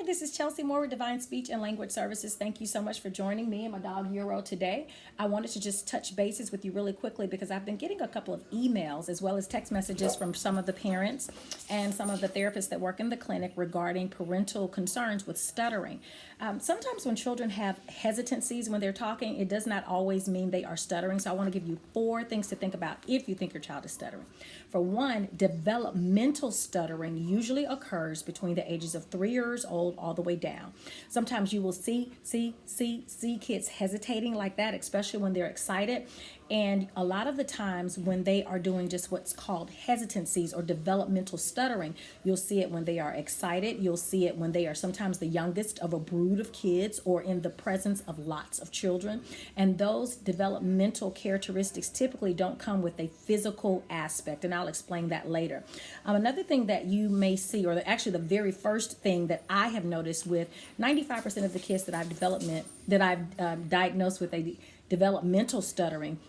this is Chelsea Moore with Divine Speech and Language Services. Thank you so much for joining me and my dog Euro today. I wanted to just touch bases with you really quickly because I've been getting a couple of emails as well as text messages from some of the parents and some of the therapists that work in the clinic regarding parental concerns with stuttering. Sometimes when children have hesitancies when they're talking, it does not always mean they are stuttering. So I want to give you 4 things to think about if you think your child is stuttering. For one, developmental stuttering usually occurs between the ages of 3 years old all the way down. Sometimes you will see kids hesitating like that, especially when they're excited. And a lot of the times when they are doing just what's called hesitancies or developmental stuttering, you'll see it when they are excited. You'll see it when they are sometimes the youngest of a brood of kids or in the presence of lots of children. And those developmental characteristics typically don't come with a physical aspect. And I'll explain that later. Another thing that you may see, or actually the very first thing that I have noticed with 95% of the kids that I've diagnosed with a developmental stuttering,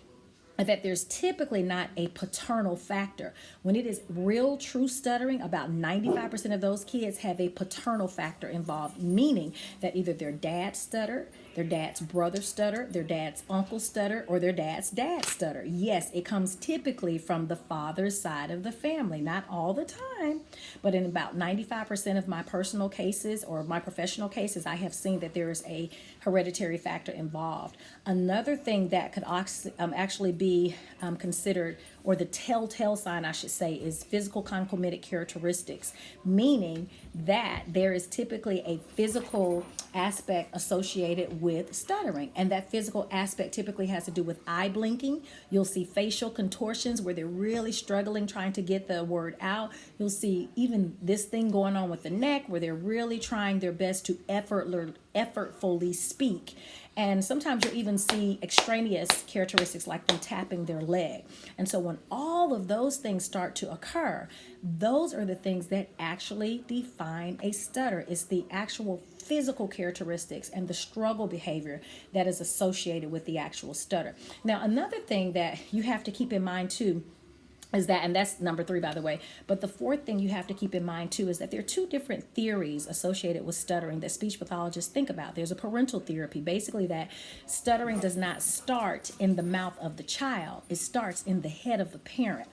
that there's typically not a paternal factor. When it is real, true stuttering, about 95% of those kids have a paternal factor involved, meaning that either their dad stuttered, their dad's brother stuttered, their dad's uncle stuttered, or their dad's dad stuttered. Yes, it comes typically from the father's side of the family, not all the time, but in about 95% of my personal cases or my professional cases, I have seen that there is a hereditary factor involved. Another thing that could actually be considered, or the telltale sign, I should say, is physical concomitant characteristics, meaning that there is typically a physical aspect associated with stuttering. And that physical aspect typically has to do with eye blinking. You'll see facial contortions where they're really struggling trying to get the word out. You'll see even this thing going on with the neck where they're really trying their best to effortfully speak. And sometimes you'll even see extraneous characteristics like them tapping their leg. And so when all of those things start to occur, those are the things that actually define a stutter. It's the actual physical characteristics and the struggle behavior that is associated with the actual stutter. Now, another thing that you have to keep in mind too is that, and that's number 3, by the way, but the 4th thing you have to keep in mind too is that there are 2 different theories associated with stuttering that speech pathologists think about. There's a parental theory, basically that stuttering does not start in the mouth of the child, it starts in the head of the parent,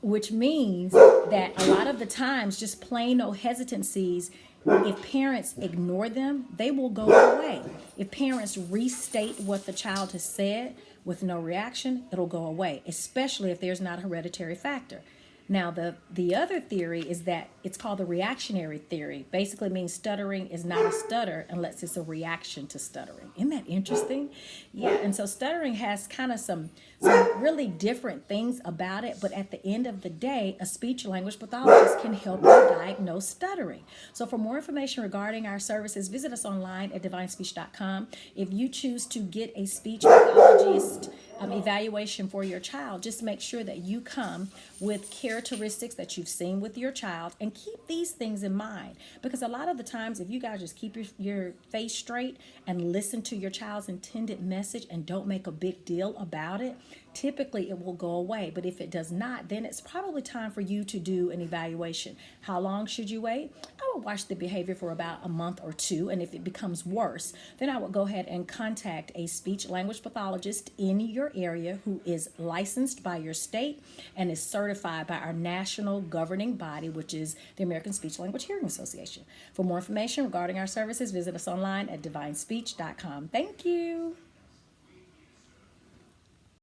which means that a lot of the times just plain old hesitancies, if parents ignore them, they will go away. If parents restate what the child has said with no reaction, it'll go away, especially if there's not a hereditary factor. Now, the other theory is that it's called the reactionary theory. Basically means stuttering is not a stutter unless it's a reaction to stuttering. Isn't that interesting? Yeah, and so stuttering has kind of some really different things about it, but at the end of the day, a speech language pathologist can help you diagnose stuttering. So for more information regarding our services, visit us online at divinespeech.com. If you choose to get a speech pathologist evaluation for your child, just make sure that you come with characteristics that you've seen with your child and keep these things in mind, because a lot of the times if you guys just keep your face straight and listen to your child's intended message and don't make a big deal about it, typically it will go away. But if it does not, then it's probably time for you to do an evaluation. How long should you wait? I would watch the behavior for about a month or 2, and if it becomes worse, then I would go ahead and contact a speech language pathologist in your area who is licensed by your state and is certified by our national governing body, which is the American Speech Language Hearing Association. For more information regarding our services, visit us online at divinespeech.com. Thank you.